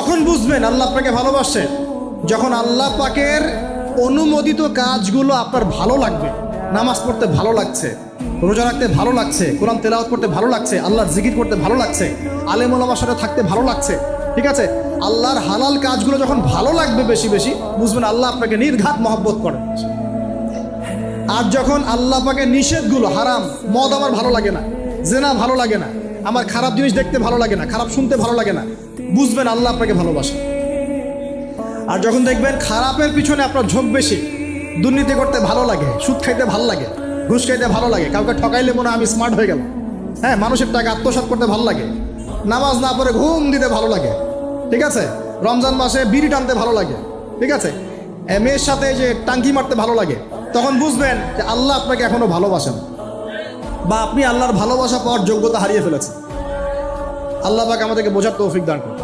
কখন বুঝবেন আল্লাহ আপনাকে ভালোবাসে? যখন আল্লাহ পাকের অনুমোদিত কাজগুলো আপনার ভালো লাগবে। নামাজ পড়তে ভালো লাগছে, রোজা রাখতে ভালো লাগছে, কোরআন তেলাওয়াত করতে ভালো লাগছে, আল্লাহর জিকির করতে ভালো লাগছে, আলেম ওলামার সাথে থাকতে ভালো লাগছে। ঠিক আছে, আল্লাহর হালাল কাজগুলো যখন ভালো লাগবে বেশি বেশি, বুঝবেন আল্লাহ আপনাকে নির্ঘাত মহব্বত করেন। আর যখন আল্লাহ পাকের নিষেধগুলো, হারাম, মদ আমার ভালো লাগে না, জেনা ভালো লাগে না, আমার খারাপ জিনিস দেখতে ভালো লাগে না, খারাপ শুনতে ভালো লাগে না, বুঝবেন আল্লাহ আপনাকে ভালোবাসে। আর যখন দেখবেন খারাপের পিছনে আপনার ঝোঁক বেশি, দুর্নীতি করতে ভালো লাগে, সুদ খাইতে ভালো লাগে, ঘুষ খাইতে ভালো লাগে, কাউকে ঠকাইলে মনে হয় আমি স্মার্ট হয়ে গেলাম, হ্যাঁ, মানুষের টাকা আত্মসাৎ করতে ভালো লাগে, নামাজ না পড়ে ঘুম দিতে ভালো লাগে, ঠিক আছে, রমজান মাসে বিড়ি টানতে ভালো লাগে, ঠিক আছে, মেয়ের সাথে যে টাঙ্কি মারতে ভালো লাগে, তখন বুঝবেন যে আল্লাহ আপনাকে এখনো ভালোবাসেন, বা আপনি আল্লাহর ভালোবাসা পাওয়ার যোগ্যতা হারিয়ে ফেলেছেন। আল্লাহ পাক আমাদেরকে বোঝার তৌফিক দান করুন।